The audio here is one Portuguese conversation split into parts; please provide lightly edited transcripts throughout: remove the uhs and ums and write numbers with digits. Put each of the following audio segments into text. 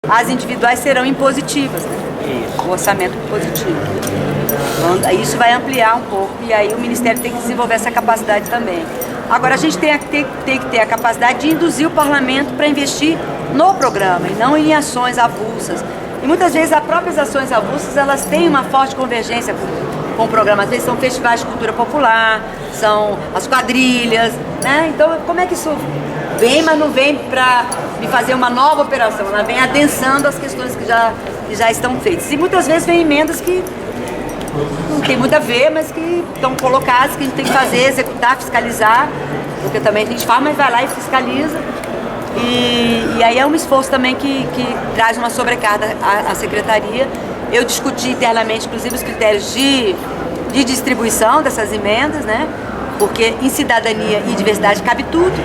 As individuais serão impositivas, né? O orçamento positivo. Então, isso vai ampliar um pouco e aí o Ministério tem que desenvolver essa capacidade também. Agora, a gente tem que ter a capacidade de induzir o parlamento para investir no programa e não em ações avulsas. E muitas vezes as próprias ações avulsas, elas têm uma forte convergência com o programa. Às vezes são festivais de cultura popular, são as quadrilhas, né? Então, como é que isso vem, mas não vem para me fazer uma nova operação? Ela vem adensando as questões que já estão feitas. E muitas vezes vem emendas que não tem muito a ver, mas que estão colocadas, que a gente tem que fazer, executar, fiscalizar, porque também a gente faz, mas vai lá e fiscaliza. E aí é um esforço também que traz uma sobrecarga à Secretaria. Eu discuti internamente, inclusive, os critérios de distribuição dessas emendas, né? Porque em cidadania e diversidade cabe tudo,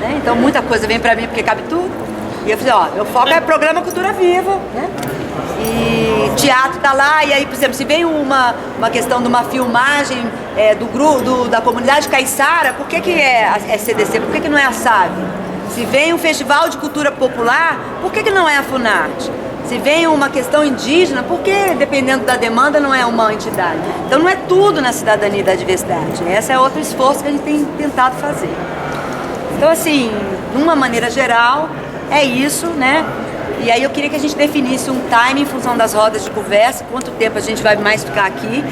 né? Então muita coisa vem para mim porque cabe tudo. E eu falei, ó, meu foco é programa Cultura Viva, né? E teatro tá lá, e aí, por exemplo, se vem uma questão de uma filmagem do grupo, da comunidade caiçara, por que é CDC? Por que não é a SAB? Se vem um festival de cultura popular, por que não é a Funarte? Se vem uma questão indígena, por que, dependendo da demanda, não é uma entidade? Então não é tudo na cidadania e da diversidade. Esse é outro esforço que a gente tem tentado fazer. Então, assim, de uma maneira geral, é isso, né? E aí eu queria que a gente definisse um time em função das rodas de conversa, quanto tempo a gente vai mais ficar aqui.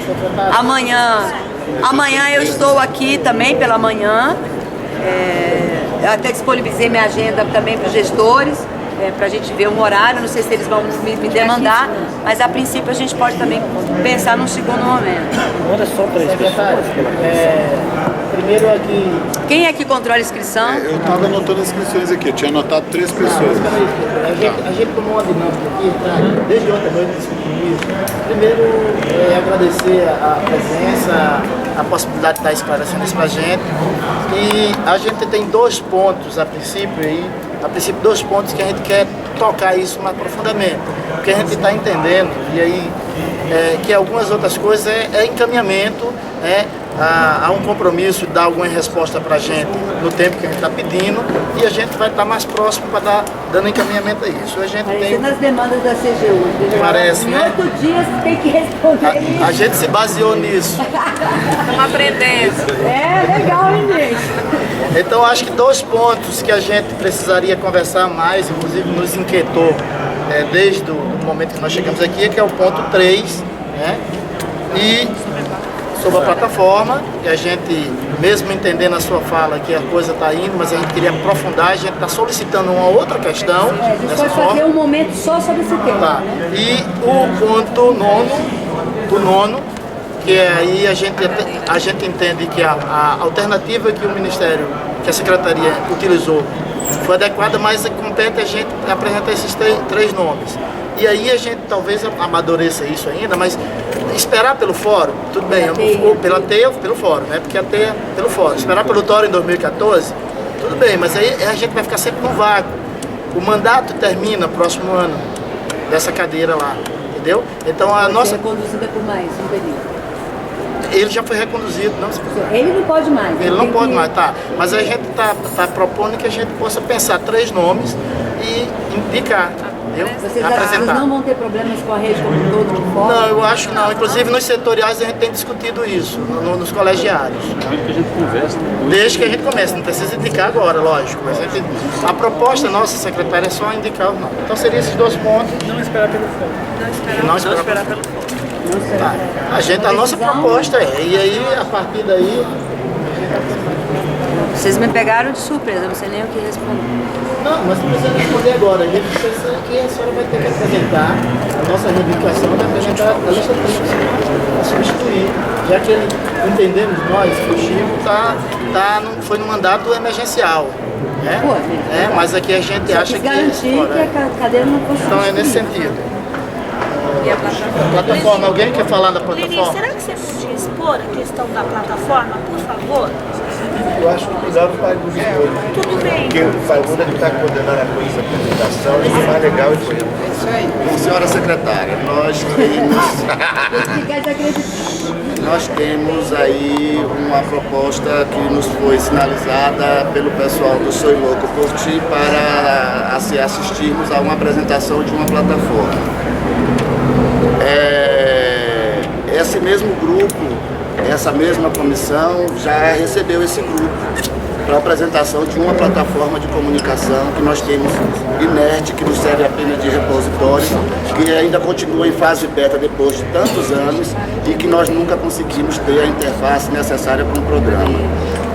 Amanhã eu estou aqui também pela manhã. Eu até disponibilizei minha agenda também para os gestores, para a gente ver um horário, não sei se eles vão me demandar, mas a princípio a gente pode também pensar num segundo momento. Manda só para isso, primeiro aqui... Quem é que controla a inscrição? Eu estava anotando as inscrições aqui, eu tinha anotado 3 pessoas. A gente tomou uma dinâmica aqui, tá? Desde ontem à noite discutindo isso. Primeiro, agradecer a presença, a possibilidade de estar esclarecendo isso para a gente. E a gente tem 2 pontos a princípio aí. A princípio, 2 pontos que a gente quer tocar isso mais profundamente, porque a gente está entendendo, e aí que algumas outras coisas é encaminhamento, há um compromisso de dar alguma resposta para a gente no tempo que a gente está pedindo, e a gente vai estar mais próximo para dar dando encaminhamento a isso. A gente tem nas demandas da CGU. Parece, né? Em 8 dias tem que responder isso. A gente se baseou nisso. Estamos aprendendo. É legal, hein, gente? Então, acho que 2 pontos que a gente precisaria conversar mais, inclusive nos inquietou desde o momento que nós chegamos aqui, que é o ponto 3, né? E sobre a plataforma, que a gente, mesmo entendendo a sua fala que a coisa está indo, mas a gente queria aprofundar, a gente está solicitando uma outra questão. A gente pode fazer um momento só sobre esse tema. Tá. Né? E o ponto 9, que aí a gente entende que a alternativa que o Ministério, que a Secretaria utilizou foi adequada, mas compete a gente apresentar esses 3 nomes. E aí a gente talvez amadureça isso ainda, mas esperar pelo fórum, tudo bem, pela TEA, pelo fórum, né? Porque a TEA pelo fórum. Esperar pelo TOR em 2014, tudo bem, mas aí a gente vai ficar sempre no vácuo. O mandato termina próximo ano dessa cadeira lá, entendeu? Então a nossa... Ser conduzida por mais um período. Ele já foi reconduzido, não? Ele não pode mais. Ele não pode mais, tá. Mas a gente tá propondo que a gente possa pensar 3 nomes e indicar, entendeu? Vocês não vão ter problemas com a rede como um todo de fora? Não, eu acho que não. Inclusive nos setoriais a gente tem discutido isso, nos colegiados. Desde que a gente conversa. Desde que a gente comece, não precisa indicar agora, lógico. Mas a proposta nossa, secretária, é só indicar o nome. Então seriam esses 2 pontos. Não esperar pelo fórum. Não esperar pelo fórum. Tá. A nossa proposta e aí a partir daí... Vocês me pegaram de surpresa, não sei nem o que responder. Não, mas não precisa responder agora. A gente precisa que a senhora vai ter que apresentar a nossa reivindicação, vai apresentar a lista para substituir, já que entendemos nós que o Chico foi no mandato emergencial. Né? Mas aqui a gente acha que... garantir que a cadeira não fosse Então é nesse sentido. E a plataforma? Plataforma, alguém quer falar da plataforma? Lili, será que você podia expor a questão da plataforma, por favor? Eu acho que melhor o Fagundes hoje. Tudo bem. Porque o Fagundes está coordenando a coisa da apresentação, isso é mais legal de ver. Bom, senhora secretária, nós temos aí uma proposta que nos foi sinalizada pelo pessoal do Sou Louco por Ti para assistirmos a uma apresentação de uma plataforma. Esse mesmo grupo, essa mesma comissão já recebeu esse grupo para a apresentação de uma plataforma de comunicação que nós temos inerte, que nos serve apenas de repositório, que ainda continua em fase beta depois de tantos anos e que nós nunca conseguimos ter a interface necessária para um programa.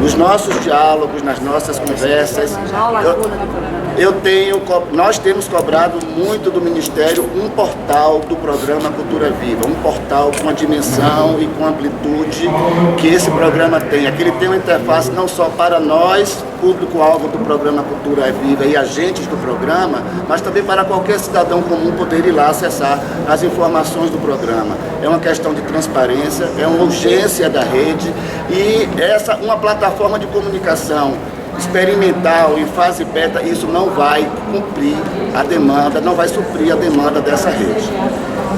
Nos nossos diálogos, nas nossas conversas, nós temos cobrado muito do Ministério um portal do programa Cultura Viva, um portal com a dimensão e com a amplitude que esse programa tem. Aqui ele tem uma interface não só para nós, público-alvo do programa Cultura Viva e agentes do programa, mas também para qualquer cidadão comum poder ir lá acessar as informações do programa. É uma questão de transparência, é uma urgência da rede e uma plataforma de comunicação experimental, em fase beta, isso não vai cumprir a demanda, não vai suprir a demanda dessa rede.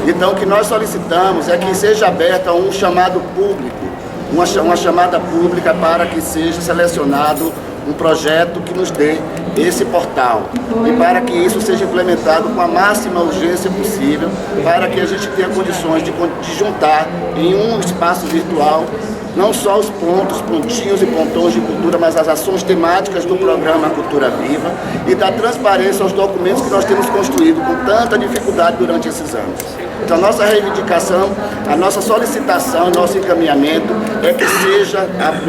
Então, o que nós solicitamos é que seja aberta um chamado público, uma chamada pública para que seja selecionado um projeto que nos dê esse portal e para que isso seja implementado com a máxima urgência possível, para que a gente tenha condições de juntar em um espaço virtual não só os pontinhos e pontões de cultura, mas as ações temáticas do programa Cultura Viva e dar transparência aos documentos que nós temos construído com tanta dificuldade durante esses anos. Então, a nossa reivindicação, a nossa solicitação, nosso encaminhamento é que seja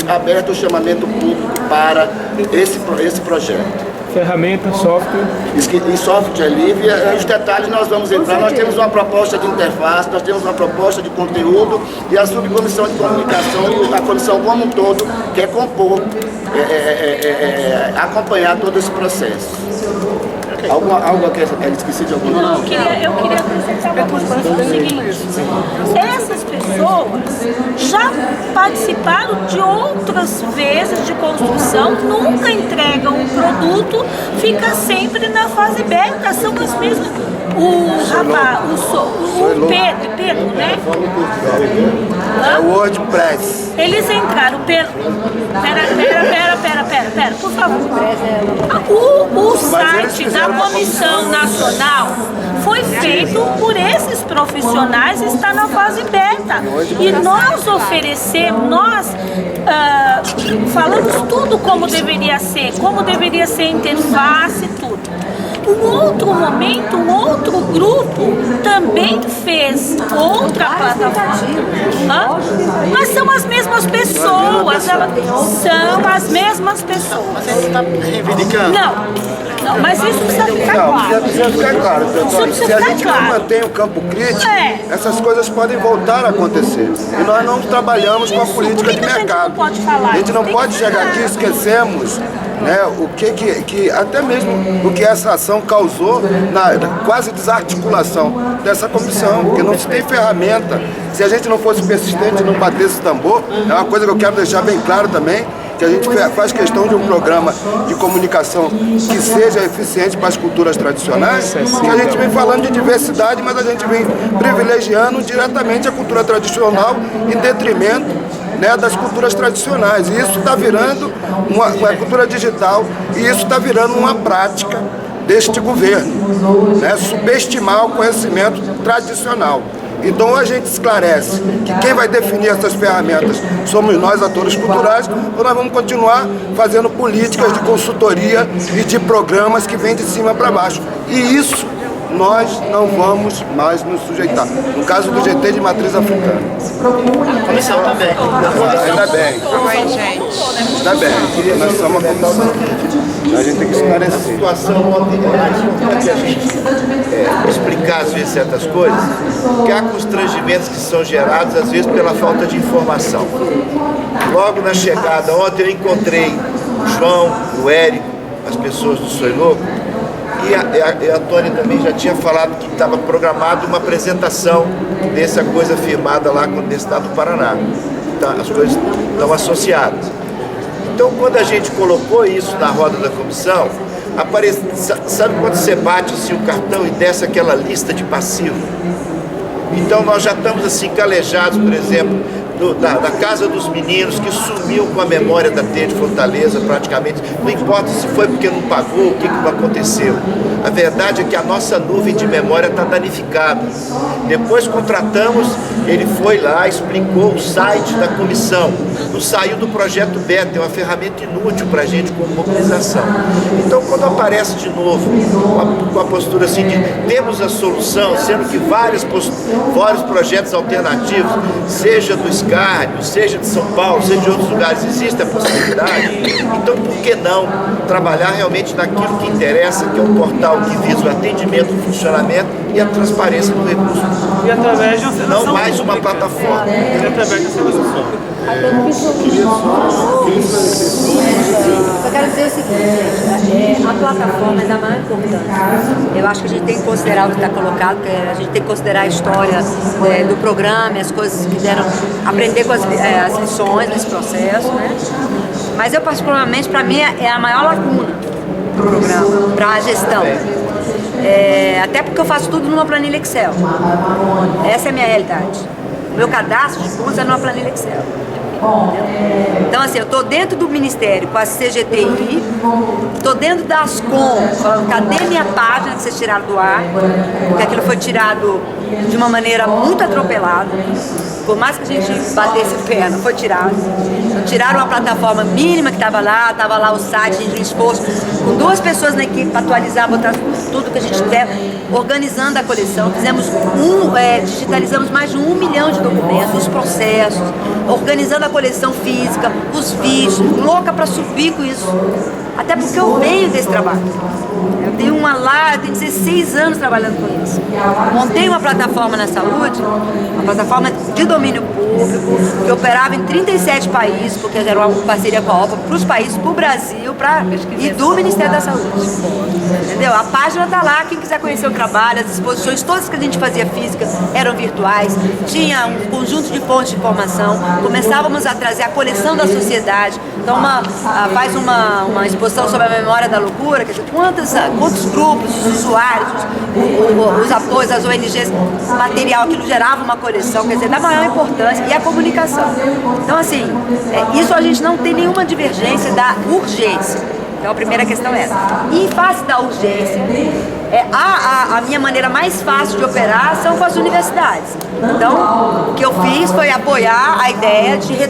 aberto o chamamento público para esse projeto. Ferramenta, software. Em software livre, os detalhes nós vamos entrar. Nós temos uma proposta de interface, nós temos uma proposta de conteúdo e a subcomissão de comunicação e a comissão como um todo quer compor, acompanhar todo esse processo. Algo que eu esqueci de alguma coisa? Não, eu queria acrescentar uma coisa, o seguinte, essas pessoas já participaram de outras vezes de construção, nunca entregam o produto, fica sempre na fase beta, são as mesmas, o Pedro, né? É o WordPress. Eles entraram pera, por favor. O site da Comissão Nacional foi feito por esses profissionais e está na fase beta. E nós oferecemos, falamos tudo como deveria ser a interface, tudo. Um outro momento, um outro grupo também fez outra plataforma. Mas são as mesmas pessoas. São as mesmas pessoas. Mas você está reivindicando? Não, mas isso precisa ficar claro. Precisa ficar claro, pessoal. Se a gente não mantém o campo crítico, essas coisas podem voltar a acontecer. E nós não trabalhamos com a política de mercado. A gente não pode chegar aqui e esquecemos, né, o que até mesmo o que essa ação causou na quase desarticulação dessa comissão, porque não se tem ferramenta. Se a gente não fosse persistente e não batesse tambor, é uma coisa que eu quero deixar bem claro também, que a gente faz questão de um programa de comunicação que seja eficiente para as culturas tradicionais, que a gente vem falando de diversidade, mas a gente vem privilegiando diretamente a cultura tradicional em detrimento, né, das culturas tradicionais. E isso está virando uma cultura digital, e isso está virando uma prática deste governo, né, subestimar o conhecimento tradicional. Então, ou a gente esclarece que quem vai definir essas ferramentas somos nós, atores culturais, ou nós vamos continuar fazendo políticas de consultoria e de programas que vêm de cima para baixo. E isso nós não vamos mais nos sujeitar. No caso do GT de matriz africana. A comissão também. Ainda bem. Oi, gente. Ainda bem. Nós somos uma comissão. A gente tem que esclarecer. A situação é importante a gente explicar às vezes certas coisas, que há constrangimentos que são gerados às vezes pela falta de informação. Logo na chegada, ontem eu encontrei o João, o Érico, as pessoas do Sou Louco, e a Tônia também já tinha falado que estava programada uma apresentação dessa coisa firmada lá com o Estado do Paraná. Então, as coisas estão associadas. Então, quando a gente colocou isso na roda da comissão, sabe quando você bate assim, o cartão e desce aquela lista de passivo? Então, nós já estamos assim calejados, por exemplo, da Casa dos Meninos, que sumiu com a memória da T de Fortaleza praticamente. Não importa se foi porque não pagou, o que aconteceu. A verdade é que a nossa nuvem de memória está danificada. Depois contratamos, ele foi lá, explicou o site da comissão. Não saiu do projeto beta, é uma ferramenta inútil para a gente como mobilização. Então, quando aparece de novo com a postura assim de temos a solução, sendo que vários projetos alternativos, seja do Escárnio, seja de São Paulo, seja de outros lugares, existe a possibilidade. Então, por que não trabalhar realmente naquilo que interessa, que é um portal que visa o atendimento, o funcionamento e a transparência do recurso? E através de uma não mais uma plataforma. E através dessa solução. Eu quero dizer o seguinte, a plataforma é da maior importância. Eu acho que a gente tem que considerar o que está colocado, que a gente tem que considerar a história do programa, as coisas que deram, aprender com as lições desse processo, né? Mas eu particularmente, para mim, é a maior lacuna do programa, para a gestão. Até porque eu faço tudo numa planilha Excel. Essa é a minha realidade. O meu cadastro de pontos é numa planilha Excel. Então, assim, eu estou dentro do Ministério com a CGTI, estou dentro da Ascom, falando, cadê minha página que vocês tiraram do ar? Porque aquilo foi tirado de uma maneira muito atropelada. Por mais que a gente batesse o pé, não foi tirado. Então, tiraram a plataforma mínima que estava lá o site, a gente fez esforço, com 2 pessoas na equipe para atualizar, botar tudo que a gente quer, organizando a coleção. Digitalizamos mais de 1 milhão de documentos, os processos, organizando a coleção física, os vídeos, louca para subir com isso. Até porque eu venho desse trabalho. Eu tenho eu tenho 16 anos trabalhando com isso. Montei uma plataforma na saúde, uma plataforma de domínio público, que operava em 37 países, porque era uma parceria com a OPA, para os países, para o Brasil e do Ministério da Saúde. Entendeu? A página está lá, quem quiser conhecer o trabalho, as exposições, todas que a gente fazia física eram virtuais, tinha um conjunto de fontes de informação, começávamos a trazer a coleção da sociedade. Então, faz uma exposição sobre a memória da loucura, quer dizer, quantos grupos, os usuários, os apoios, as ONGs, material, aquilo gerava uma coleção, quer dizer, da maior importância, e a comunicação. Então, assim, isso a gente não tem nenhuma divergência da urgência. Então, a primeira questão é essa. E em face da urgência, a minha maneira mais fácil de operar são com as universidades. Então, o que eu fiz foi apoiar a ideia de